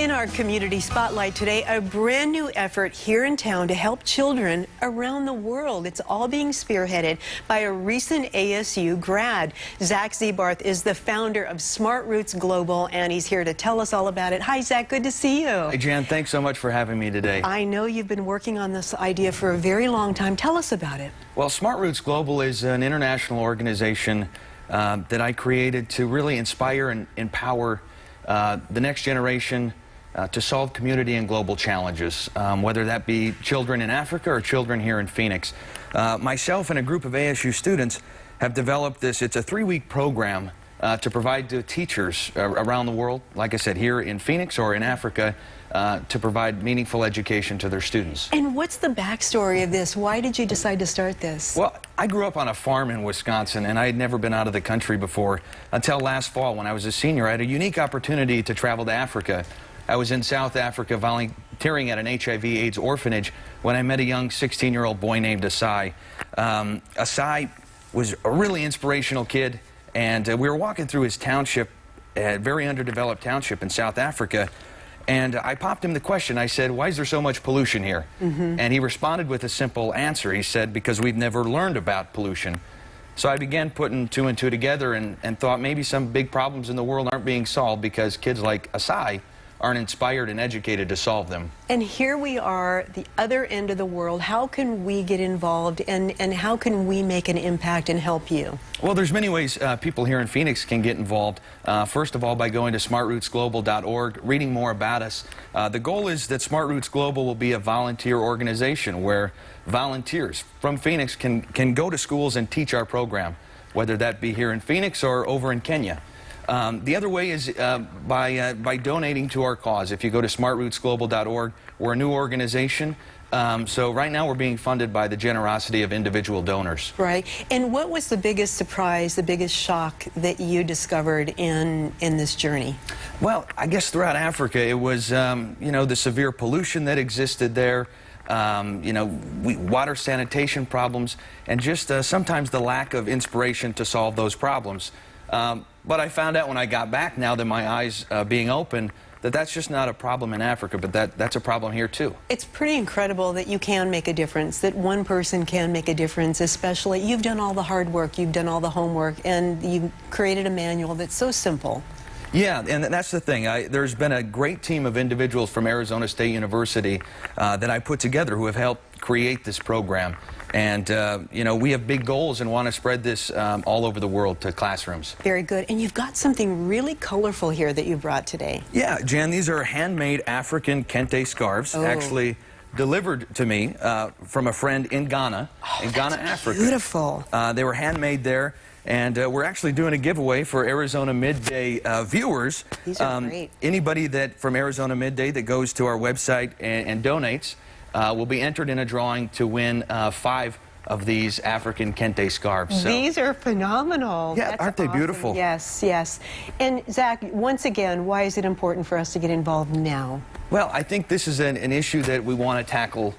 In our community spotlight today, a brand new effort here in town to help children around the world. It's all being spearheaded by a recent ASU grad. Zach Zebarth is the founder of SmartRoots Global, and he's here to tell us all about it. Hi, Zach. Good to see you. Hey, Jan. Thanks so much for having me today. I know you've been working on this idea for a very long time. Tell us about it. Well, SmartRoots Global is an international organization that I created to really inspire and empower the next generation to solve community and global challenges, whether that be children in Africa or children here in Phoenix. Myself and a group of ASU students have developed this. It's a 3-week program to provide to teachers around the world, like I said, here in Phoenix or in Africa, to provide meaningful education to their students. And what's the backstory of this? Why did you decide to start this? Well, I grew up on a farm in Wisconsin, and I had never been out of the country before until last fall when I was a senior. I had a unique opportunity to travel to Africa. I was in South Africa volunteering at an HIV/AIDS orphanage when I met a young 16-year-old boy named Asai. Asai was a really inspirational kid, and we were walking through his township, a very underdeveloped township in South Africa, and I popped him the question. I said, "Why is there so much pollution here?" And he responded with a simple answer. He said, "Because we've never learned about pollution." So I began putting 2 and 2 together and thought maybe some big problems in the world aren't being solved because kids like Asai aren't inspired and educated to solve them. And here we are, the other end of the world. How can we get involved, and how can we make an impact and help you? Well, there's many ways people here in Phoenix can get involved. First of all, by going to smartrootsglobal.org, reading more about us. The goal is that SmartRoots Global will be a volunteer organization where volunteers from Phoenix can go to schools and teach our program, whether that be here in Phoenix or over in Kenya. The other way is by donating to our cause. If you go to smartrootsglobal.org, we're a new organization. So right now we're being funded by the generosity of individual donors. Right. And what was the biggest surprise, the biggest shock that you discovered in this journey? Well, I guess throughout Africa it was, you know, the severe pollution that existed there, you know, water sanitation problems, and just sometimes the lack of inspiration to solve those problems. But I found out when I got back, now that my eyes being open, that that's just not a problem in Africa, but that's a problem here too. It's pretty incredible that you can make a difference, that one person can make a difference, especially you've done all the hard work, you've done all the homework, and you've created a manual that's so simple. Yeah, and that's the thing. There's been a great team of individuals from Arizona State University that I put together who have helped create this program. And, you know, we have big goals and want to spread this all over the world to classrooms. Very good. And you've got something really colorful here that you brought today. Yeah, Jan, these are handmade African kente scarves, actually delivered to me from a friend in Ghana, Africa. Beautiful. They were handmade there. And we're actually doing a giveaway for Arizona Midday viewers. These are great. Anybody from Arizona Midday that goes to our website and donates will be entered in a drawing to win 5 of these African kente scarves. So. These are phenomenal. Yeah, aren't they beautiful? Yes, yes. And Zach, once again, why is it important for us to get involved now? Well, I think this is an issue that we want to tackle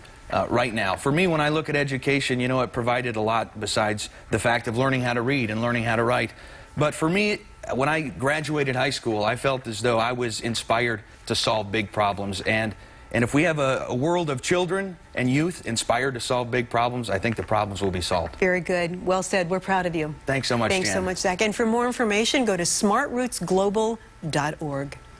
right now. For me, when I look at education, you know, it provided a lot besides the fact of learning how to read and learning how to write. But for me, when I graduated high school, I felt as though I was inspired to solve big problems. And if we have a world of children and youth inspired to solve big problems, I think the problems will be solved. Very good. Well said. We're proud of you. Thanks so much, Jan. Thanks so much, Zach. And for more information, go to smartrootsglobal.org.